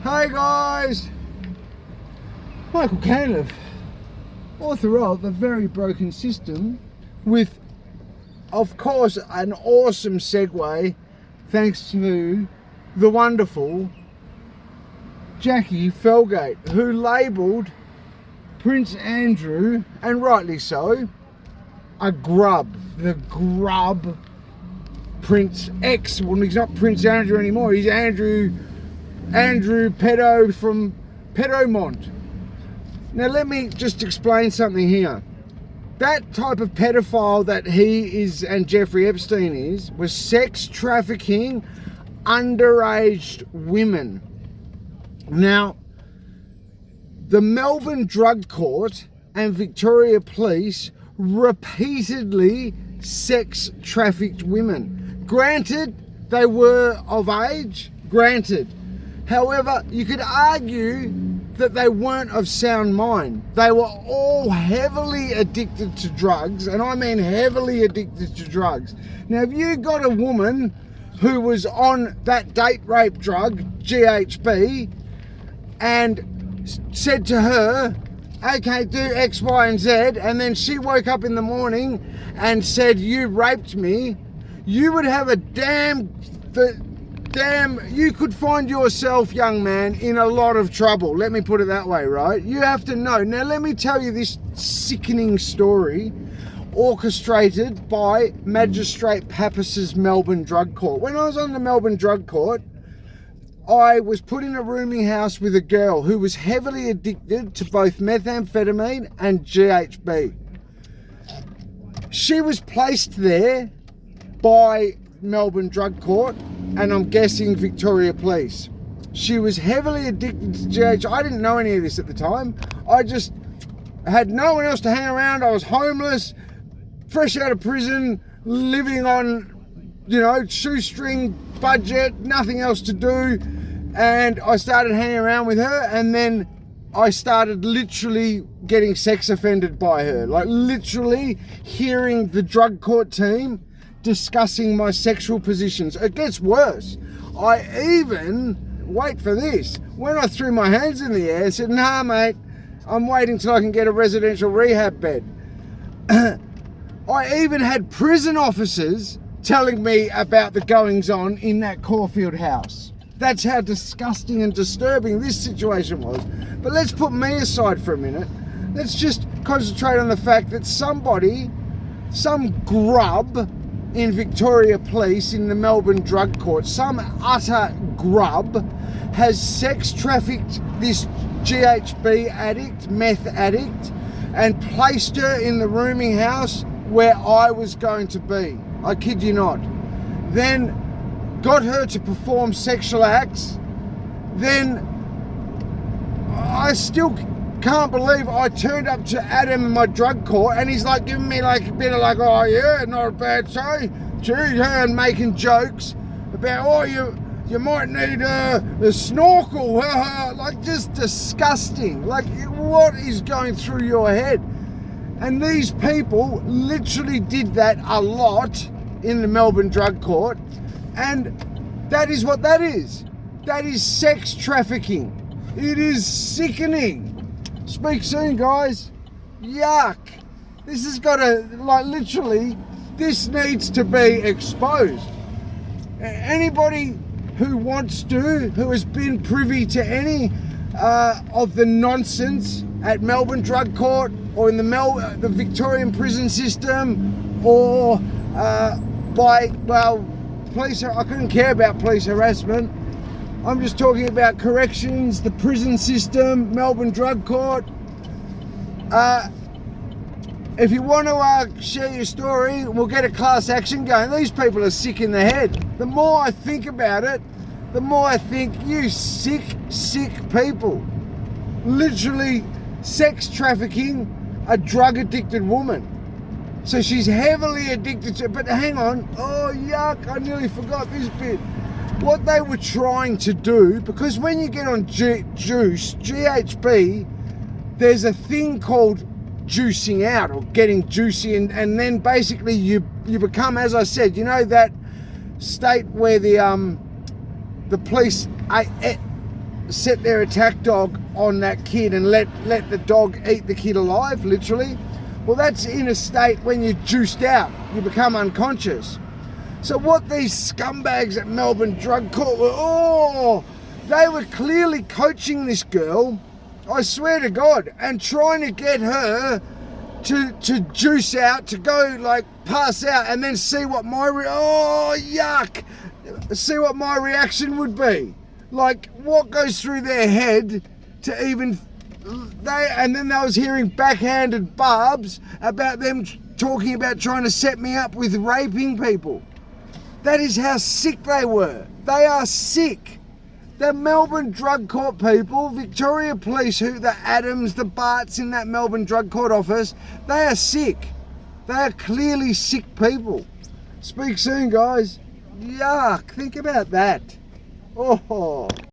Hey guys, Michael Caniff, author of A Very Broken System, with, of course, an awesome segue thanks to the wonderful Jackie Felgate, who labelled Prince Andrew, and rightly so, a grub. The grub Prince X. Well, he's not Prince Andrew anymore, he's Andrew Pedo from Pedomont. Now let me just explain something here. That type of pedophile that he is and Jeffrey Epstein is was sex trafficking underage women. Now, the Melbourne Drug Court and Victoria Police repeatedly sex trafficked women. Granted, they were of age, granted. However, you could argue that they weren't of sound mind. They were all heavily addicted to drugs, and I mean heavily addicted to drugs. Now, if you got a woman who was on that date rape drug, GHB, and said to her, okay, do X, Y, and Z, and then she woke up in the morning and said, you raped me, you would have a you could find yourself, young man, in a lot of trouble. Let me put it that way, right? You have to know. Now, let me tell you this sickening story orchestrated by Magistrate Pappas's Melbourne Drug Court. When I was on the Melbourne Drug Court, I was put in a rooming house with a girl who was heavily addicted to both methamphetamine and GHB. She was placed there by Melbourne Drug Court, and I'm guessing Victoria Police. She was heavily addicted to GHB. I didn't know any of this at the time. I just had no one else to hang around. I was homeless, fresh out of prison, living on, shoestring budget, nothing else to do. And I started hanging around with her, and then I started literally getting sex offended by her. Like literally hearing the drug court team discussing my sexual positions. It gets worse. I even, wait for this, when I threw my hands in the air and said, nah mate, I'm waiting till I can get a residential rehab bed. I even had prison officers telling me about the goings on in that Caulfield house. That's how disgusting and disturbing this situation was. But let's put me aside for a minute. Let's just concentrate on the fact that some grub in Victoria Police, in the Melbourne Drug Court, some utter grub has sex trafficked this GHB addict, meth addict, and placed her in the rooming house where I was going to be. I kid you not. Then got her to perform sexual acts. Then I still can't believe I turned up to Adam in my drug court and he's like giving me like a bit of like, oh yeah, not a bad say, gee, yeah, and making jokes about, oh, you might need a snorkel, like just disgusting. Like, what is going through your head? And these people literally did that a lot in the Melbourne Drug Court, and that is what that is. That is sex trafficking. It is sickening. Speak soon, guys. Yuck. This has got to, like, literally, this needs to be exposed. Anybody who wants to, who has been privy to any of the nonsense at Melbourne Drug Court or in the Victorian prison system, or police, I couldn't care about police harassment. I'm just talking about corrections, the prison system, Melbourne Drug Court. If you want to share your story, we'll get a class action going. These people are sick in the head. The more I think about it, the more I think, you sick people. Literally sex trafficking a drug addicted woman. So she's heavily addicted to, but hang on, oh yuck, I nearly forgot this bit. What they were trying to do, because when you get on GHB, there's a thing called juicing out, or getting juicy, and then basically you become, as I said, that state where the police set their attack dog on that kid and let the dog eat the kid alive, literally. Well, that's in a state when you're juiced out, you become unconscious. So what these scumbags at Melbourne Drug Court were, they were clearly coaching this girl, I swear to God, and trying to get her to juice out, to go like pass out, and then see what yuck, see what my reaction would be. Like, what goes through their head to even and then I was hearing backhanded barbs about them talking about trying to set me up with raping people. That is how sick they were. They are sick. The Melbourne Drug Court people, Victoria Police, the Adams, the Barts in that Melbourne Drug Court office, they are sick. They are clearly sick people. Speak soon, guys. Yuck, think about that. Oh.